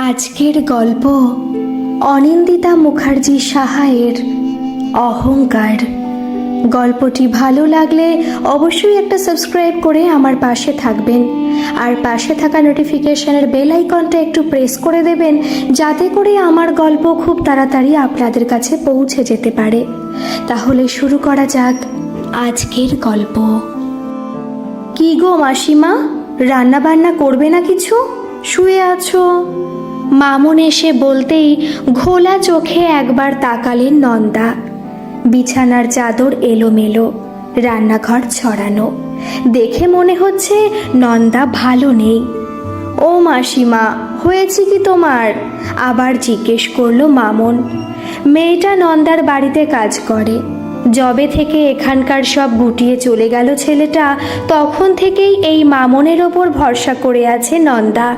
আজকের গল্প অনিন্দিতা মুখার্জি সাহায়ের অহংকার। গল্পটি ভালো লাগলে অবশ্যই একটা সাবস্ক্রাইব করে আমার পাশে থাকবেন, আর পাশে থাকা নোটিফিকেশনের বেল আইকনটা একটু প্রেস করে দেবেন, যাতে করে আমার গল্প খুব তাড়াতাড়ি আপনাদের কাছে পৌঁছে যেতে পারে। তাহলে শুরু করা যাক আজকের গল্প। কি গো মাসিমা, রান্না বান্না করবে না কিছু? শুয়ে আছো? মামুন এসে বলতেই ঘোলা চোখে একবার তাকালেন নন্দা। বিছানার চাদর এলোমেলো, রান্নাঘর ছড়ানো, দেখে মনে হচ্ছে নন্দা ভালো নেই। ও মাসিমা, হয়েছে কি তোমার? আবার জিজ্ঞেস করলো মামুন। মেয়েটা নন্দার বাড়িতে কাজ করে। যবে থেকে এখানকার সব গুটিয়ে চলে গেল ছেলেটা, তখন থেকেই এই মামুনের ওপর ভরসা করে আছে নন্দা।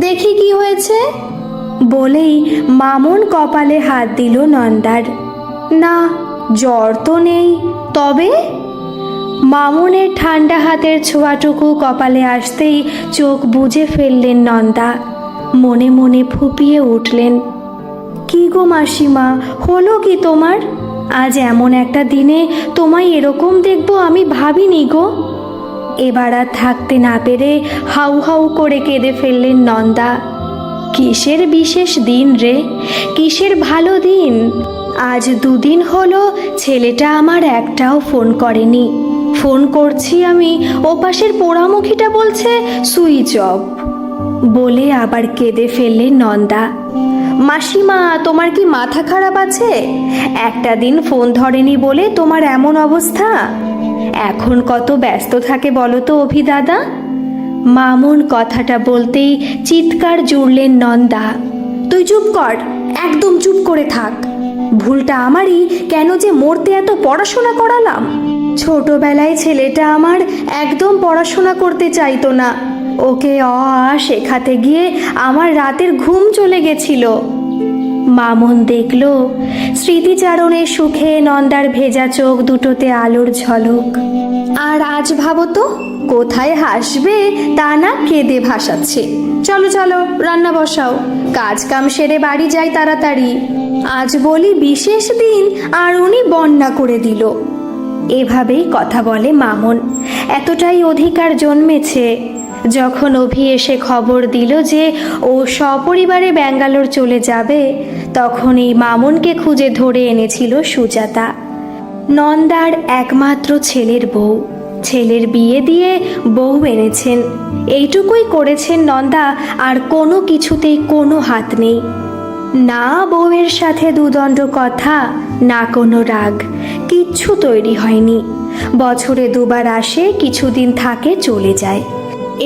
দেখি কি হয়েছে বলেই মামুন কপালে হাত দিল নন্দার। না, জ্বর তো নেই। তবে মামুনের ঠান্ডা হাতের ছোঁয়াটুকু কপালে আসতেই চোখ বুজে ফেললেন নন্দা। মনে মনে ফুপিয়ে উঠলেন। কি গো মাসিমা, হলো কি তোমার? আজ এমন একটা দিনে তোমায় এরকম দেখবো আমি ভাবিনি গো। এবার আর থাকতে না পেরে হাউ হাউ করে কেঁদে ফেললেন নন্দা। কিসের বিশেষ দিন রে, কিসের ভালো দিন? আজ দুদিন হলো ছেলেটা আমার একটাও ফোন করেনি। ফোন করছি আমি, ওপাশের পোড়ামুখীটা বলছে সুইচ অফ। বলে আবার কেঁদে ফেললেন নন্দা। মাসিমা, তোমার কি মাথা খারাপ আছে? একটা দিন ফোন ধরেনি বলে তোমার এমন অবস্থা? এখন কত ব্যস্ত থাকে বলো তো অভি দাদা? মামুন কথাটা বলতেই চিৎকার জুড়লেন নন্দা। তুই চুপ কর, একদম চুপ করে থাক। ভুলটা আমারই, কেন যে মরতে এত পড়াশোনা করালাম। ছোটবেলায় ছেলেটা আমার একদম পড়াশোনা করতে চাইতো না। ওকে অ আ শেখাতে গিয়ে আমার রাতের ঘুম চলে গেছিল। মামুন দেখল স্মৃতিচারণের সুখে নন্দার ভেজা চোখ দুটোতে আলোর ঝলক। আর আজ ভাবো তো, কোথায় হাসবে তা না কেঁদে ভাসাচ্ছে। চলো চলো, রান্না বসাও, কাজ কাম সেরে বাড়ি যাই তাড়াতাড়ি। আজ বলি বিশেষ দিন, আর উনি বন্যা করে দিল। এভাবেই কথা বলে মামুন। এতটাই অধিকার জন্মেছে। যখন অভি এসে খবর দিল যে ও সপরিবারে ব্যাঙ্গালোর চলে যাবে, তখন এই মামুনকে খুঁজে ধরে এনেছিল সুজাতা, নন্দার একমাত্র ছেলের বউ। ছেলের বিয়ে দিয়ে বউ এনেছেন, এইটুকুই করেছেন নন্দা। আর কোনো কিছুতেই কোনো হাত নেই। না বউয়ের সাথে দুদণ্ড কথা, না কোনো রাগ, কিচ্ছু তৈরি হয়নি। বছরে দুবার আসে, কিছুদিন থাকে, চলে যায়।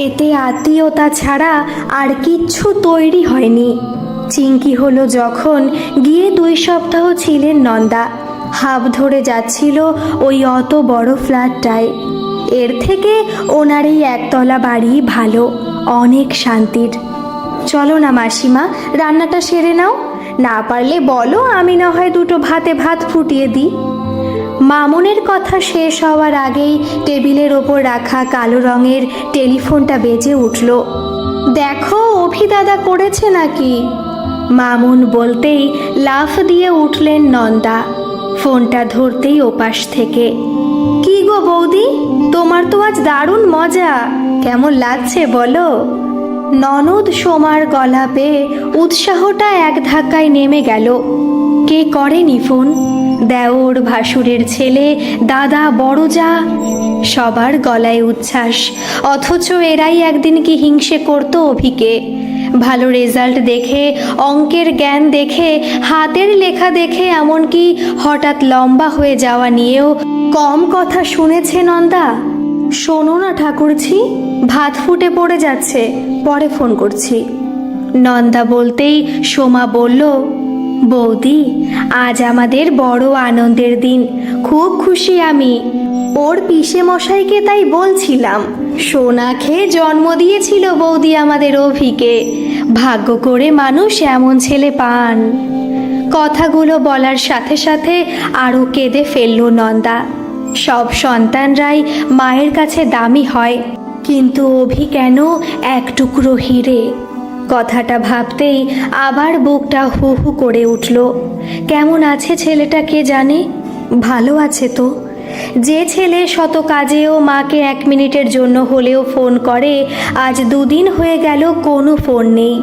এতে আত্মীয়তা ছাড়া আর কিচ্ছু তৈরি হয়নি। চিঙ্কি হলো যখন, গিয়ে 2 সপ্তাহ ছিলেন নন্দা। হাঁপ ধরে যাচ্ছিল ওই অত বড় ফ্ল্যাটটায়। এর থেকে ওনার এই একতলা বাড়ি ভালো, অনেক শান্তির। চলো না মাসিমা, রান্নাটা সেরে নাও। না পারলে বলো, আমি না হয় 2টো ভাতে ভাত ফুটিয়ে দিই। মামুনের কথা শেষ হওয়ার আগেই টেবিলের ওপর রাখা কালো রঙের টেলিফোনটা বেজে উঠল। দেখো অভি দাদা করেছে নাকি? মামুন বলতেই লাফ দিয়ে উঠলেন নন্দা। ফোনটা ধরতেই ওপাশ থেকে, কি গো বৌদি, তোমার তো আজ দারুণ মজা, কেমন লাগছে বলো? ননদ সোমার গলা পেয়ে উৎসাহটা এক ধাক্কায় নেমে গেল। কে করেনি ফোন? দেওর, ভাসুরের ছেলে, দাদা, বড় যা, সবার গলায় উচ্ছ্বাস। অথচ এরাই একদিন কি হিংসে করতো অভিকে। ভালো রেজাল্ট দেখে, অঙ্কের জ্ঞান দেখে, হাতের লেখা দেখে, এমনকি হঠাৎ লম্বা হয়ে যাওয়া নিয়েও কম কথা শুনেছে নন্দা। শোনো না ঠাকুরছি, ভাত ফুটে পড়ে যাচ্ছে, পরে ফোন করছি। নন্দা বলতেই সোমা বলল, বৌদি, আজ আমাদের বড় আনন্দের দিন, খুব খুশি আমি। ওর পিসে মশাইকে তাই বলছিলাম, সোনা খেয়ে জন্ম দিয়েছিল বৌদি আমাদের অভিকে। ভাগ্য করে মানুষ এমন ছেলে পান। কথাগুলো বলার সাথে সাথে আরও কেঁদে ফেলল নন্দা। সব সন্তানরাই মায়ের কাছে দামি হয়, কিন্তু অভি কেন এক টুকরো হিরে। কথাটা ভাবতেই আবার বুকটা হু হু করে উঠল। কেমন আছে ছেলেটা কে জানে? ভালো আছে তো। যে ছেলে শত কাজেও মাকে 1 মিনিটের জন্য হলেও ফোন করে, আজ 2 দিন হয়ে গেল কোনো ফোন নেই।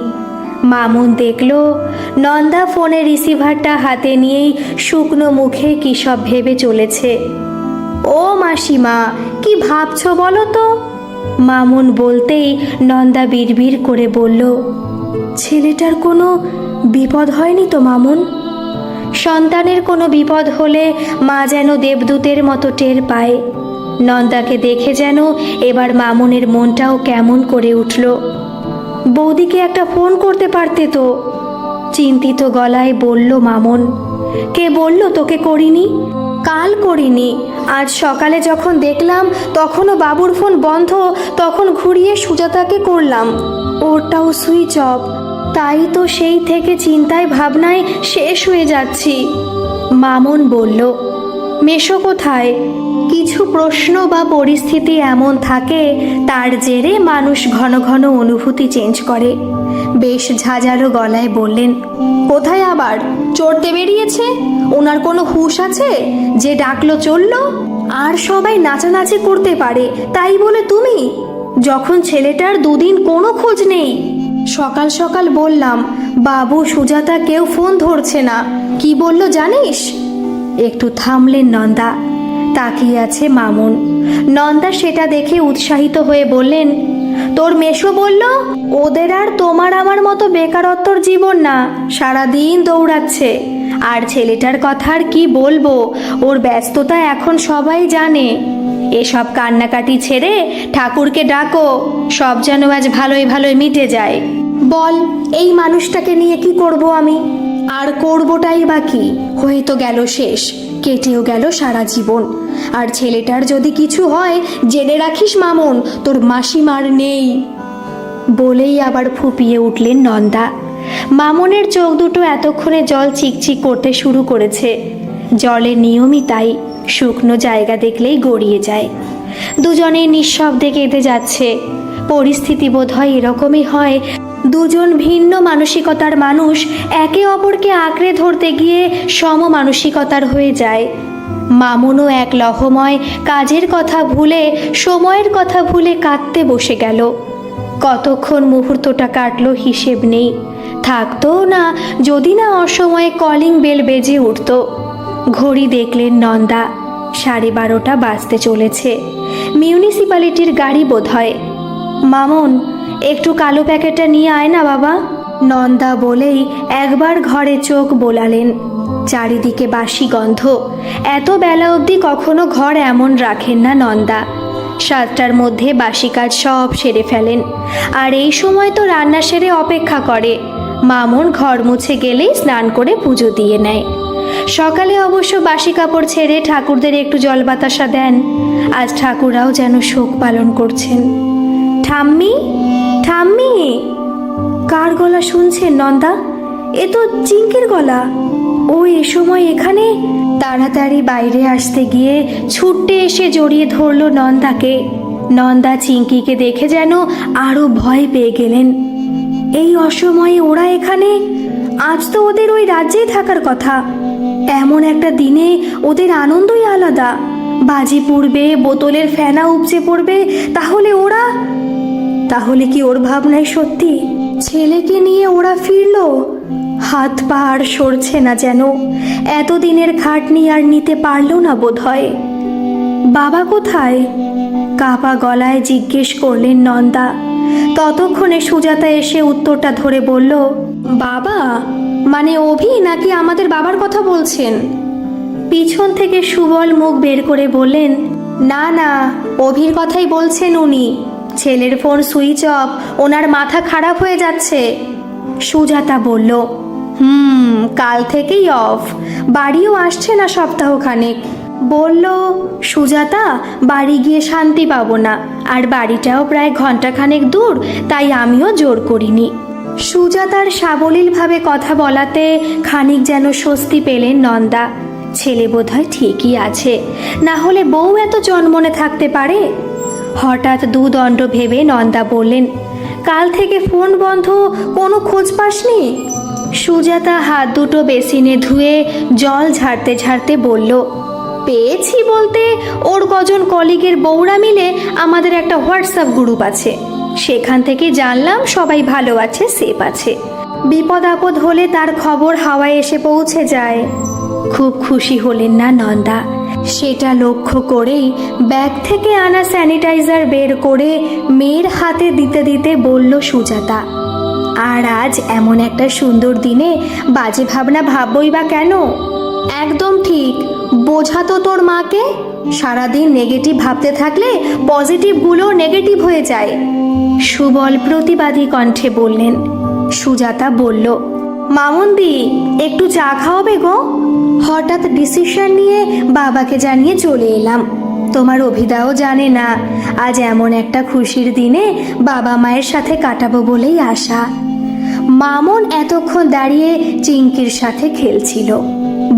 মামুন দেখল নন্দা ফোনের রিসিভারটা হাতে নিয়েই শুকনো মুখে কী সব ভেবে চলেছে। ও মাসিমা, কি ভাবছো বলো তো? মামুন বলতেই নন্দা বিড়বিড় করে বলল, ছেলেটার কোনো বিপদ হয়নি তো মামুন? সন্তানের কোনো বিপদ হলে মা যেন দেবদূতের মতো টের পায়। নন্দাকে দেখে যেন এবার মামুনের মনটাও কেমন করে উঠল। বৌদিকে একটা ফোন করতে পারতে তো, চিন্তিত গলায় বলল মামুন। কে বলল তোকে করিনি? কাল করিনি, আজ সকালে যখন দেখলাম তখনও বাবুর ফোন বন্ধ, তখন ঘুরিয়ে সুজাতাকে করলাম, ওরটাও সুইচ অফ। তাই তো সেই থেকে চিন্তায় ভাবনায় শেষ হয়ে যাচ্ছি। মামুন বলল, মেশো কোথায়? কিছু প্রশ্ন বা পরিস্থিতি এমন থাকে তার জেরে মানুষ ঘন ঘন অনুভূতি চেঞ্জ করে। বেশ ঝাঁঝালো গলায় বললেন, কোথায় আবার? চড়তে বেরিয়েছে? ওনার কোনো হুঁশ আছে যে ডাকলো চললো? আর সবাই নাচানাচি করতে পারে তাই বলে তুমি? যখন ছেলেটার 2 দিন কোনো খোঁজ নেই। সকাল সকাল বললাম বাবু সুজাতা কেউ ফোন ধরছে না, কি বলল জানিস? একটু থামলেন নন্দা, তাকিয়ে আছে মামুন। নন্দা সেটা দেখে উৎসাহিত হয়ে বললেন, তোর মেশো বলল ওদের আর তোমার আমার মতো বেকারত্বর জীবন না, সারাদিন দৌড়াচ্ছে। আর ছেলেটার কথা আর কি বলবো, ওর ব্যস্ততা এখন সবাই জানে। এসব কান্নাকাটি ছেড়ে ঠাকুরকে ডাকো, সব যেন আজ ভালোই ভালোই মিটে যায়। বল, এই মানুষটাকে নিয়ে কি করব আমি? আর করবোটাই বা কি? হয়ে তো গেল শেষ, কেটেও গেল সারা জীবন। আর ছেলেটার যদি কিছু হয় জেনে রাখিস মামুন, তোর মাসিমার নেই। বলেই আবার ফুপিয়ে উঠলেন নন্দা। মামুনের চোখ দুটো এতক্ষণে জল চিকচিক করতে শুরু করেছে। জলের নিয়মই তাই, শুকনো জায়গা দেখলেই গড়িয়ে যায়। দুজনেই নিঃশব্দে কেঁদে যাচ্ছে। পরিস্থিতি বোধহয় এরকমই হয়, দুজন ভিন্ন মানসিকতার মানুষ একে অপরকে আঁকড়ে ধরতে গিয়ে সম মানসিকতার হয়ে যায়। মামুনও এক লহময় কাজের কথা ভুলে, সময়ের কথা ভুলে কাঁদতে বসে গেল। কতক্ষণ মুহূর্তটা কাটলো হিসেব নেই, থাকতো না যদি না অসময়ে কলিং বেল বেজে উঠত। ঘড়ি দেখলেন নন্দা, 12:30 বাজতে চলেছে। মিউনিসিপ্যালিটির গাড়ি বোধহয়। মামুন, একটু কালো প্যাকেটটা নিয়ে আয় না বাবা। নন্দা বলেই একবার ঘরে চোখ বোলালেন। চারিদিকে বাসি গন্ধ। এত বেলা অবধি কখনো ঘর এমন রাখেন না নন্দা। 7টার মধ্যে বাসি কাজ সব সেরে ফেলেন। আর এই সময় তো রান্না সেরে অপেক্ষা করে। মামুন ঘর মুছে গেলেই স্নান করে পুজো দিয়ে নেয়। সকালে অবশ্য বাসি কাপড় ছেড়ে ঠাকুরদের একটু জল বাতাসা দেন। আজ ঠাকুরাও যেন শোক পালন করছেন। ঠাম্মি, ঠাম্মি! কার গলা শুনছেন নন্দা? এ তো চিঙ্কির গলা। ও এ সময় এখানে? তাড়াতাড়ি বাইরে আসতে গিয়ে ছুটে এসে জড়িয়ে ধরল নন্দাকে। নন্দা চিঙ্কিকে দেখে যেন আরো ভয় পেয়ে গেলেন। এই অসময়ে ওরা এখানে? আজ তো ওদের ওই রাজ্যেই থাকার কথা। এমন একটা দিনে ওদের আনন্দই আলাদা। বাজি পুড়বে, বোতলের ফেনা উপচে পড়বে, তাহলে ওরা? তাহলে কি ওর ভাবনায় সত্যি ছেলেকে নিয়ে ওরা ফিরল? হাত পা আর সরছে না যেন। এতদিনের খাটনি আর নিতে পারল না বোধহয়। বাবা কোথায়? কাপা গলায় জিজ্ঞেস করলেন নন্দা। ততক্ষণে সুজাতা এসে উত্তরটা ধরে বলল, বাবা মানে অভি নাকি আমাদের বাবার কথা বলছেন? পিছন থেকে সুবল মুখ বের করে বললেন, না না, অভির কথাই বলছেন উনি। ছেলের ফোন সুইচ অফ, ওনার মাথা খারাপ হয়ে যাচ্ছে। সুজাতা বলল, কাল থেকেই অফ, বাড়িও আসছে না সপ্তাহখানেক। বলল সুজাতা বাড়ি গিয়ে শান্তি পাবো না, আর বাড়িটাও প্রায় ঘন্টাখানেক দূর, তাই আমিও জোর করিনি। সুজাতার সাবলীলভাবে কথা বলাতে খানিক যেন স্বস্তি পেলেন নন্দা। ছেলে বোধহয় ঠিকই আছে, না হলে বউ এত জন্মনে থাকতে পারে? হঠাৎ দুদণ্ড ভেবে নন্দা বললেন, কাল থেকে ফোন বন্ধ, কোনো খোঁজ পাসনি? সুজাতা হাত দুটো বেসিনে ধুয়ে জল ঝাড়তে ঝাড়তে বলল, পেয়েছি বলতে ওর কজন কলিগের বউরা মিলে আমাদের একটা হোয়াটসঅ্যাপ গ্রুপ আছে, সেখান থেকে জানলাম সবাই ভালো আছে, সেফ আছে। বিপদ আপদ হলে তার খবর হাওয়ায় এসে পৌঁছে যায়। খুব খুশি হলেন না নন্দা। সেটা লক্ষ্য করেই ব্যাগ থেকে আনা স্যানিটাইজার বের করে মেয়ের হাতে দিতে দিতে বলল সুজাতা, আর আজ এমন একটা সুন্দর দিনে বাজে ভাবনা ভাববই বা কেন? একদম ঠিক, বোঝা তো তোর মাকে। সারাদিন নেগেটিভ ভাবতে থাকলে পজিটিভগুলো নেগেটিভ হয়ে যায়। সুবল প্রতিবাদী কণ্ঠে বললেন। সুজাতা বলল, মামুন্দি একটু চা খাওয়াবে গো? হঠাৎ ডিসিশন নিয়ে বাবাকে জানিয়ে চলে এলাম। তোমার অভিদাও জানে না আজ এমন একটা খুশির দিনে বাবা মায়ের সাথে কাটাবো বলেই আশা। মামুন এতক্ষণ দাঁড়িয়ে চিঙ্কির সাথে খেলছিল।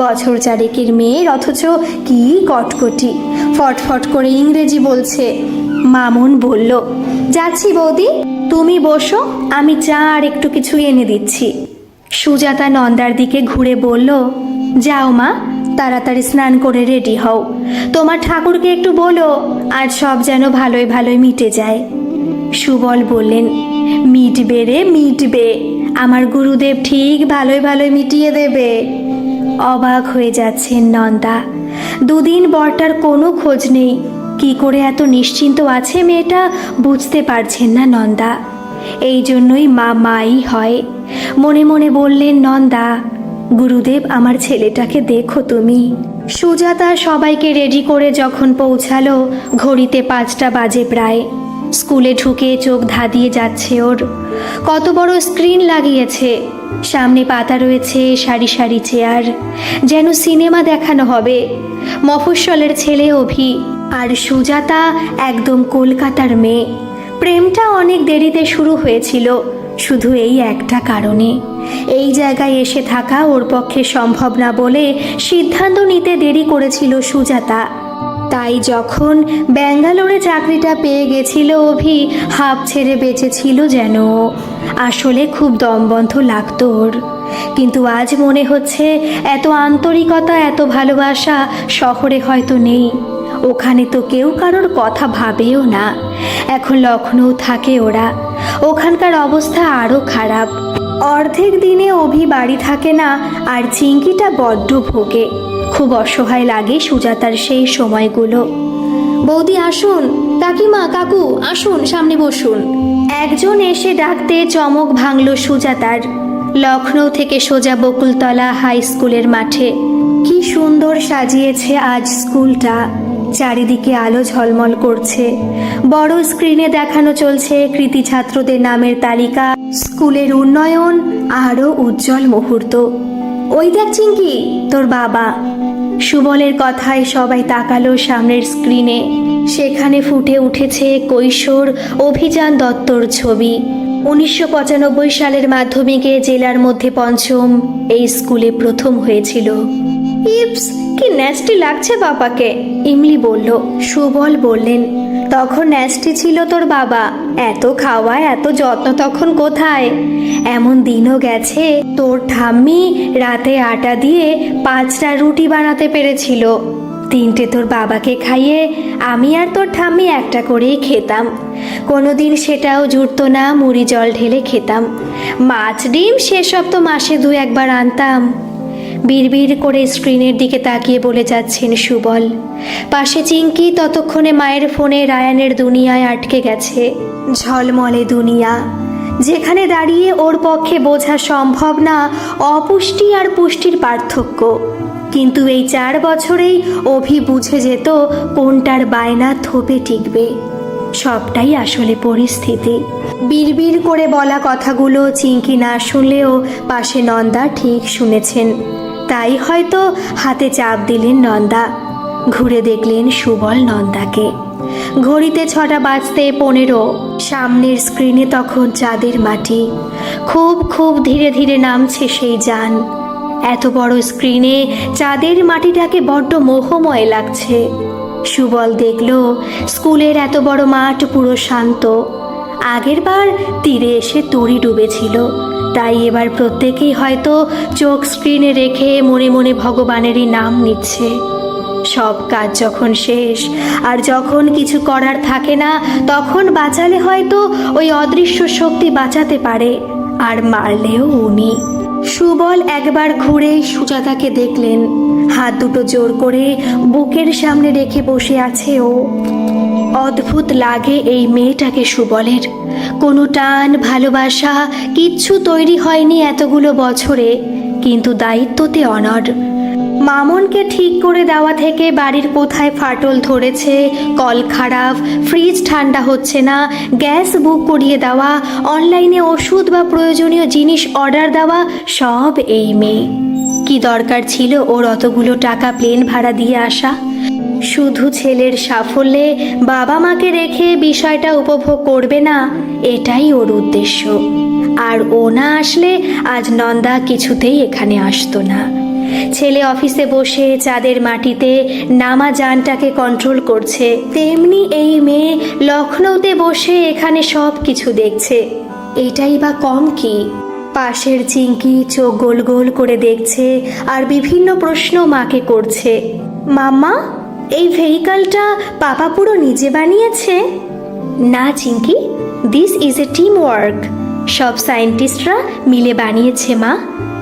বছর চারেকের মেয়ের, অথচ কি কটকটি, ফটফট করে ইংরেজি বলছে। মামুন বলল, যাচ্ছি বৌদি, তুমি বসো, আমি চা আর একটু কিছু এনে দিচ্ছি। সুজাতা নন্দার দিকে ঘুরে বলল, যাও মা, তাড়াতাড়ি স্নান করে রেডি হও। তোমার ঠাকুরকে একটু বলো আজ সব যেন ভালোই ভালোই মিটে যায়। সুবল বললেন, মিটবে রে মিটবে, আমার গুরুদেব ঠিক ভালোই ভালোই মিটিয়ে দেবে। অবাক হয়ে যাচ্ছেন নন্দা। দুদিন বরটার কোনো খোঁজ নেই। কি করে এত নিশ্চিন্ত আছে মেয়েটা বুঝতে পারছেন না নন্দা। এই জন্যই মা মাই হয়। মনে মনে বললেন নন্দা, গুরুদেব আমার ছেলেটাকে দেখো তুমি। সুজাতা সবাইকে রেডি করে যখন পৌঁছালো ঘড়িতে 5টা বাজে প্রায়। স্কুলে ঢুকে চোখ ধাঁধিয়ে যাচ্ছে ওর। কত বড় স্ক্রিন লাগিয়েছে, সামনে পাতা রয়েছে, সারি সারি চেয়ার, যেন সিনেমা দেখানো হবে। মফস্বলের ছেলে অভি, আর সুজাতা একদম কলকাতার মেয়ে। প্রেমটা অনেক দেরিতে শুরু হয়েছিল, শুধু এই একটা কারণে। এই জায়গায় এসে থাকা ওর পক্ষে সম্ভব না বলে সিদ্ধান্ত নিতে দেরি করেছিল সুজাতা। তাই যখন ব্যাঙ্গালোরে চাকরিটা পেয়ে গেছিল অভি, হাঁপ ছেড়ে বেঁচেছিল যেন। আসলে খুব দমবন্ধ লাগতো ওর, কিন্তু আজ মনে হচ্ছে এত আন্তরিকতা, এত ভালোবাসা শহরে হয়তো নেই। ওখানে তো কেউ কারোর কথা ভাবেও না। এখন লখনৌ থাকে ওরা, ওখানকার অবস্থা আরও খারাপ। অর্ধেক দিনে অভি বাড়ি থাকে না, আর চিঙ্কিটা বড্ড ভোগে। খুব অসহায় লাগে সুজাতার সেই সময়গুলো। বৌদি আসুন, কাকিমা কাকু আসুন, সামনে বসুন। একজন এসে ডাকতে চমক ভাঙল সুজাতার। লখনৌ থেকে সোজা বকুলতলা হাই স্কুলের মাঠে। কি সুন্দর সাজিয়েছে আজ স্কুলটা, চারিদিকে আলো ঝলমল করছে। বড় স্ক্রিনে দেখানো চলছে কৃতি ছাত্রদের নামের তালিকা, স্কুলের উন্নয়ন, আরও উজ্জ্বল মুহূর্ত। ওই দেখ চিঙ্কি, তোর বাবা। সুবলের কথায় সবাই তাকালো সামনের স্ক্রিনে। সেখানে ফুটে উঠেছে কৈশোর অভিযান দত্তর ছবি। 1995 সালের মাধ্যমিকে জেলার মধ্যে 5ম, এই স্কুলে প্রথম হয়েছিল। ইপস, কি ন্যাস্টি লাগছে বাবাকে, ইমলি বলল। সুবল বললেন, তখন ন্যাস্টি ছিল তোর বাবা, এত খাওয়া এত যত্ন তখন কোথায়? এমন দিনও গেছে তোর ঠাম্মি রাতে আটা দিয়ে 5টা রুটি বানাতে পেরেছিল। 3টে তোর বাবাকে খাইয়ে আমি আর তোর ঠাম্মি একটা করেই খেতাম। কোনোদিন সেটাও জুটতো না, মুড়ি জল ঢেলে খেতাম। মাছ ডিম সেসব তো মাসে 2-1 আনতাম। বিড়বিড় করে স্ক্রিনের দিকে তাকিয়ে বলে যাচ্ছেন সুবল। পাশে চিঙ্কি ততক্ষণে মায়ের ফোনে রায়ানের দুনিয়ায় আটকে গেছে। ঝলমলে দুনিয়া, যেখানে দাঁড়িয়ে ওর পক্ষে বোঝা সম্ভব না অপুষ্টি আর পুষ্টির পার্থক্য। কিন্তু এই 4 বছরেই অভি বুঝে যেত কোনটার বায়না থোপে টিকবে। সবটাই আসলে পরিস্থিতি। বিড়বিড় করে বলা কথাগুলো চিঙ্কি না শুনলেও পাশে নন্দা ঠিক শুনেছেন। তাই হয়তো হাতে চাপ দিলেন নন্দা। ঘুরে দেখলেন সুবল নন্দাকে। ঘড়িতে 6টা বাজতে 15। সামনের স্ক্রিনে তখন চাঁদের মাটি। খুব খুব ধীরে ধীরে নামছে সেই যান। এত বড় স্ক্রিনে চাঁদের মাটিটাকে বড্ড মোহময় লাগছে। সুবল দেখল স্কুলের এত বড় মাঠ পুরো শান্ত। আগেরবার তীরে এসে তরি ডুবেছিল, তাই এবার প্রত্যেকেই হয়তো চোখ স্ক্রিনে রেখে মনে মনে ভগবানেরই নাম নিচ্ছে। সব কাজ যখন শেষ আর যখন কিছু করার থাকে না, তখন বাঁচালে হয়তো ওই অদৃশ্য শক্তি বাঁচাতে পারে, আর মারলেও উনি। সুবল একবার ঘুরে সুজাতাকে দেখলেন, হাত দুটো জোর করে বুকের সামনে রেখে বসে আছে ও। অদ্ভুত লাগে এই মেয়েটাকে সুবলের। কোনো টান ভালোবাসা কিচ্ছু তৈরি হয়নি এতগুলো বছরে, কিন্তু দায়িত্বতে অনড়। মামনকে ঠিক করে দেওয়া থেকে বাড়ির কোথায় ফাটল ধরেছে, কল খারাপ, ফ্রিজ ঠান্ডা হচ্ছে না, গ্যাস বুক করিয়ে দেওয়া, অনলাইনে ওষুধ বা প্রয়োজনীয় জিনিস অর্ডার দেওয়া, সব এই মেয়ে। কি দরকার ছিল ওর অতগুলো টাকা প্লেন ভাড়া দিয়ে আসা? শুধু ছেলের সাফল্যে বাবা মাকে রেখে বিষয়টা উপভোগ করবে না, এটাই ওর উদ্দেশ্য। আর ও না আসলে আজ নন্দা কিছুতেই এখানে আসতো না। ছেলে অফিসে বসে চাঁদের মাটিতে নামা যানটাকে কন্ট্রোল করছে, তেমনি এই মেয়ে লখনৌতে বসে এখানে সব কিছু দেখছে। এটাই বা কম কি? পাশের চিঙ্কি চোখ গোল গোল করে দেখছে আর বিভিন্ন প্রশ্ন মাকে করছে। মাম্মা, এই ভেহিকলটা পাপা পুরো নিজে বানিয়েছে? না Chinki, this is a team work. সব সায়েন্টিস্টরা মিলে বানিয়েছে মা।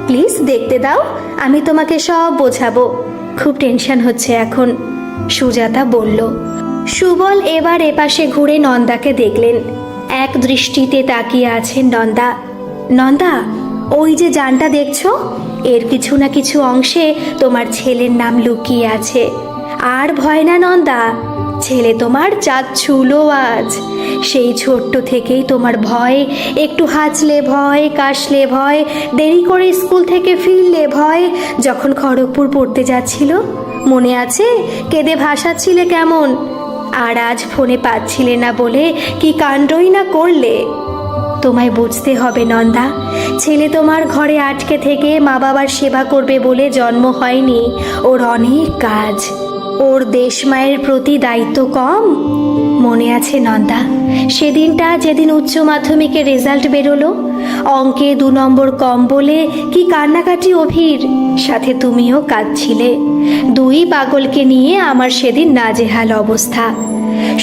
প্লিজ দেখতে দাও, আমি তোমাকে সব বোঝাবো। খুব টেনশন হচ্ছে এখন, সুজাতা বলল। সুবল এবার এপাশে ঘুরে নন্দাকে দেখলেন। এক দৃষ্টিতে তাকিয়ে আছেন নন্দা। নন্দা, ওই যে যানটা দেখছো, এর কিছু না কিছু অংশে তোমার ছেলের নাম লুকিয়ে আছে। আর ভয় না নন্দা, ছেলে তোমার চাঁদ ছুলো আজ। সেই ছোট্ট থেকেই তোমার ভয়, একটু হাঁচলে ভয়, কাশলে ভয়, দেরি করে স্কুল থেকে ফিরলে ভয়। যখন খড়গপুর পড়তে যাচ্ছিল মনে আছে, কেঁদে ভাসাচ্ছিলে কেমন। আর আজ ফোনে পাচ্ছিলে না বলে কি কাণ্ডই না করলে। তোমায় বুঝতে হবে নন্দা, ছেলে তোমার ঘরে আটকে থেকে মা বাবার সেবা করবে বলে জন্ম হয়নি। ওর অনেক কাজ, ওর দেশ মায়ের প্রতি দায়িত্ব কম। মনে আছে নন্দা, সেদিনটা যেদিন উচ্চ মাধ্যমিকের রেজাল্ট বেরোলো, অঙ্কে 2 নম্বর কম বলে কি কান্নাকাটি অভির, সাথে তুমিও কাঁদছিলে। 2 পাগলকে নিয়ে আমার সেদিন নাজেহাল অবস্থা।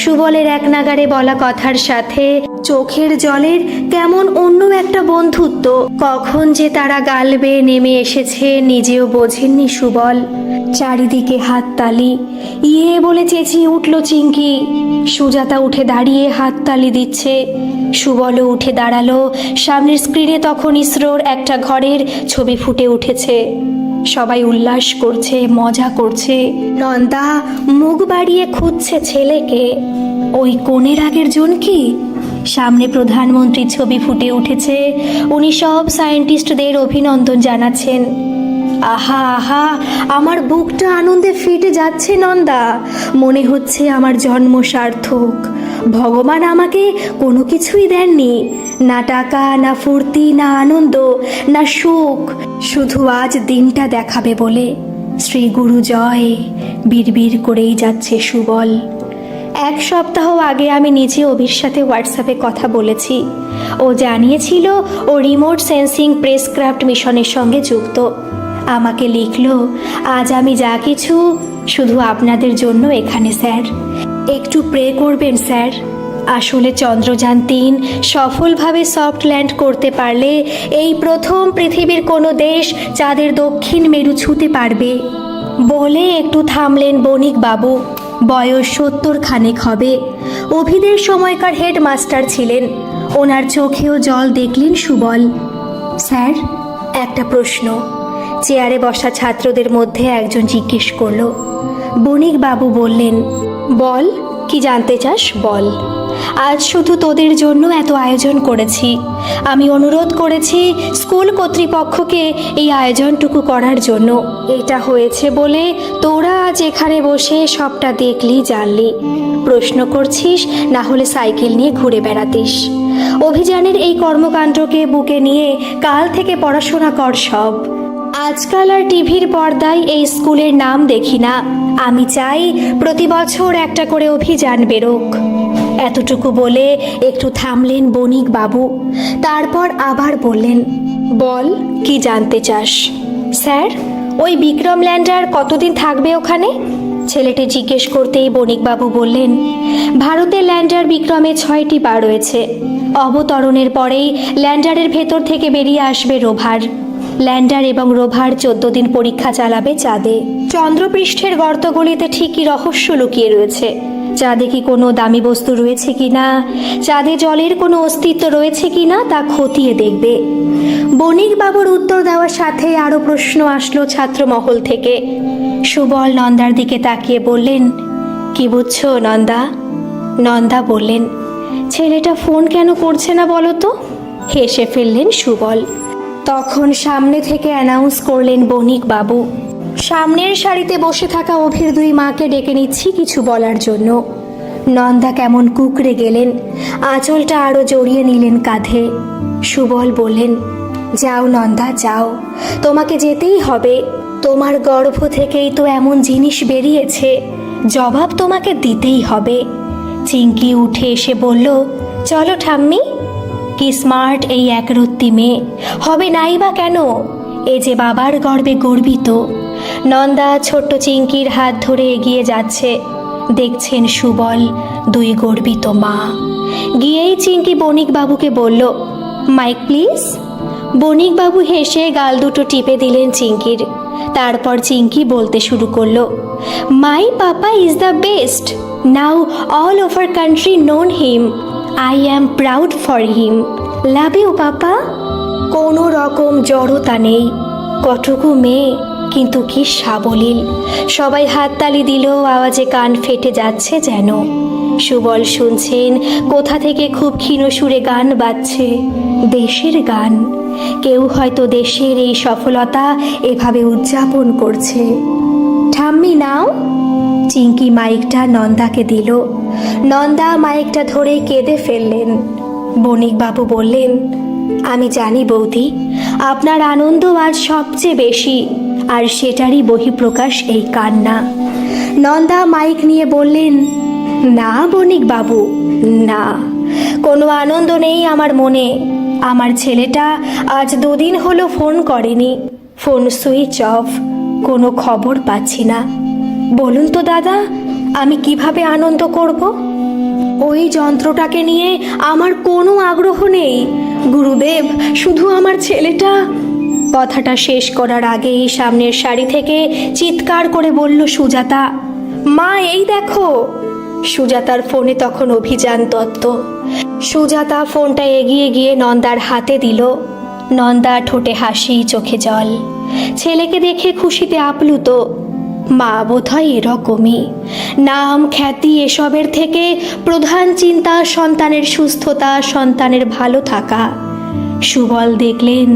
সুবলের এক নাগারে বলা কথার সাথে চোখের জলের কেমন অন্য একটা বন্ধুত্ব। কখন যে তারা গাল বেয়ে নেমে এসেছে নিজেও বোঝেননি সুবল। চারিদিকে হাততালি, ইয়ে বলে চেঁচিয়ে উঠল চিঙ্কি। সুজাতা উঠে দাঁড়িয়ে হাততালি দিচ্ছে। সুবলও উঠে দাঁড়ালো। সামনের স্ক্রিনে তখন ইসরোর একটা ঘরের ছবি ফুটে উঠেছে। সবাই উল্লাস করছে, মজা করছে। নন্দা মুখ বাড়িয়ে খুঁজছে ছেলেকে। ওই কোণের আগের জন কি? সামনে প্রধানমন্ত্রীর ছবি ফুটে উঠেছে। উনি সব সায়েন্টিস্টদের অভিনন্দন জানাচ্ছেন। আহা আহা, আমার বুকটা আনন্দে ফেটে যাচ্ছে নন্দা। মনে হচ্ছে আমার জন্ম সার্থক। ভগবান আমাকে কোনো কিছুই দেননি, না টাকা, না ফুর্তি, না আনন্দ, না সুখ, শুধু আজ দিনটা দেখাবে বলে। শ্রী গুরু জয়, বিড়বিড় করেই যাচ্ছে সুবল। 1 সপ্তাহ আগে আমি নিজে অভির সাথে হোয়াটসঅ্যাপে কথা বলেছি। ও জানিয়েছিল ও রিমোট সেন্সিং প্রেসক্রাফট মিশনের সঙ্গে যুক্ত। আমাকে লিখলো, আজ আমি যা কিছু শুধু আপনাদের জন্য এখানে স্যার। একটু প্রে করবেন স্যার। আসলে চন্দ্রযান 3 সফলভাবে সফট ল্যান্ড করতে পারলে এই প্রথম পৃথিবীর কোনো দেশ চাঁদের দক্ষিণ মেরু ছুঁতে পারবে। বলে একটু থামলেন বণিক বাবু। বয়স 70 খানেক হবে। অভিদের সময়কার হেডমাস্টার ছিলেন। ওনার চোখেও জল দেখলেন সুবল। স্যার, একটা প্রশ্ন। চেয়ারে বসা ছাত্রদের মধ্যে একজন জিজ্ঞেস করল। বণিক বাবু বললেন, বল, কি জানতে চাস বল। আজ শুধু তোদের জন্য এত আয়োজন করেছি। আমি অনুরোধ করেছি স্কুল কর্তৃপক্ষকে এই আয়োজনটুকু করার জন্য। এটা হয়েছে বলে তোরা আজ এখানে বসে সবটা দেখলি, জানলি। প্রশ্ন করছিস, না হলে সাইকেল নিয়ে ঘুরে বেড়াতিস। অভিযানের এই কর্মকাণ্ডকে বুকে নিয়ে কাল থেকে পড়াশোনা কর সব। আজকাল আর টিভির পর্দায় এই স্কুলের নাম দেখি না। আমি চাই প্রতি বছর একটা করে অভিযান বেরোক। এতটুকু বলে একটু থামলেন বণিক বাবু, তারপর আবার বললেন, বল কি জানতে চাস? স্যার, ওই বিক্রম ল্যান্ডার কতদিন থাকবে ওখানে? ছেলেটি জিজ্ঞেস করতেই বণিকবাবু বললেন, ভারতের ল্যান্ডার বিক্রমে 6টি পা রয়েছে। অবতরণের পরেই ল্যান্ডারের ভেতর থেকে বেরিয়ে আসবে রোভার। ল্যান্ডার এবং রোভার 14 দিন পরীক্ষা চালাবে চাঁদে। চন্দ্রপৃষ্ঠের গর্তগুলিতে ঠিকই রহস্য লুকিয়ে রয়েছে। চাঁদে কি কোনো দামি বস্তু রয়েছে কিনা, চাঁদে জলের কোনো অস্তিত্ব রয়েছে কিনা তা খতিয়ে দেখবে। বণিকবাবুর উত্তর দেওয়ার সাথে আরও প্রশ্ন আসলো ছাত্রমহল থেকে। সুবল নন্দার দিকে তাকিয়ে বললেন, কি বুঝছো নন্দা? নন্দা বললেন, ছেলেটা ফোন কেন করছে না বলো তো? হেসে ফেললেন সুবল। তখন সামনে থেকে অ্যানাউন্স করলেন বণিকবাবু, সামনের সারিতে বসে থাকা অভির 2 মাকে ডেকে নিচ্ছি কিছু বলার জন্য। নন্দা কেমন কুকড়ে গেলেন, আঁচলটা আরও জড়িয়ে নিলেন কাঁধে। সুবল বললেন, যাও নন্দা যাও, তোমাকে যেতেই হবে। তোমার গর্ভ থেকেই তো এমন জিনিস বেরিয়েছে, জবাব তোমাকে দিতেই হবে। চিঙ্কি উঠে এসে বলল, চলো ঠাম্মি। কি স্মার্ট এই একরত্তি মেয়ে, হবে নাই বা কেন? এ যে বাবার গর্বে গর্বিত। নন্দা ছোট্ট চিঙ্কির হাত ধরে এগিয়ে যাচ্ছে। দেখছেন সুবল, 2 গর্বিত মা। গিয়েই চিঙ্কি বণিকবাবুকে বলল, মাইক প্লিজ। বণিকবাবু হেসে গাল দুটো টিপে দিলেন চিঙ্কির। তারপর চিঙ্কি বলতে শুরু করলো, my papa is the best, now all over country known him, I am proud for him, love you papa. কোনো রকম জড়তা নেই, কটকু মেয়ে কিন্তু কি সাবলীল। সবাই হাততালি দিল, আওয়াজে কান ফেটে যাচ্ছে যেন। সুবল শুনছেন কোথা থেকে খুব ক্ষীণ সুরে গান বাজছে, দেশের গান। কেউ হয়তো দেশের এই সফলতা এভাবে উদযাপন করছে। ঠাম্মি নাও। চিঙ্কি মাইকটা নন্দাকে দিল। নন্দা মাইকটা ধরে কেঁদে ফেললেন। বণিকবাবু বললেন, আমি জানি বৌদি, আপনার আনন্দ আজ সবচেয়ে বেশি, আর সেটারই বহিঃপ্রকাশ এই কান্না। নন্দা মাইক নিয়ে বললেন, না বণিকবাবু, না, কোনো আনন্দ নেই আমার মনে। আমার ছেলেটা আজ 2 দিন হলো ফোন করেনি, ফোন সুইচ অফ, কোনো খবর পাচ্ছি না। বলুন তো দাদা, আমি কিভাবে আনন্দ করব? ওই যন্ত্রটাকে নিয়ে আমার কোনো আগ্রহ নেই। গুরুদেব, শুধু আমার ছেলেটা। কথাটা শেষ করার আগেই সামনের সারি থেকে চিৎকার করে বলল সুজাতা, মা এই দেখো। সুজাতার ফোনে তখন অভিযান দত্ত। সুজাতা ফোনটা এগিয়ে গিয়ে নন্দার হাতে দিল। নন্দা ঠোঁটে হাসি, চোখে জল। ছেলেকে দেখে খুশিতে আপ্লুত। মা বোধহয় এরকমই। নাম খ্যাতি এসবের থেকে প্রধান চিন্তা সন্তানের সুস্থতা, সন্তানের ভালো থাকা। সুবল দেখলেন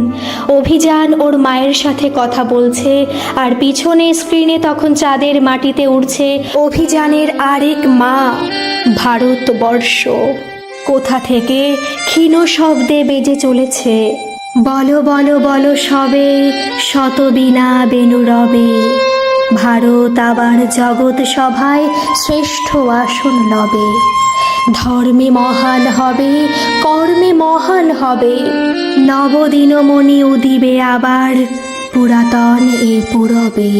অভিযান ওর মায়ের সাথে কথা বলছে, আর পিছনে স্ক্রিনে তখন চাঁদের মাটিতে উঠছে অভিযানের আরেক মা, ভারতবর্ষ। কোথা থেকে ক্ষীণ শব্দে বেজে চলেছে, বলো বলো বলো সবে, শতবীণা বেণু রবে, ভারত আবার জগৎ সভায় শ্রেষ্ঠ আসন লবে, ধর্মে মহান হবে, কর্মে মহান হবে, নবদিনমণি উদিবে আবার, পুরাতন এ পুরবে।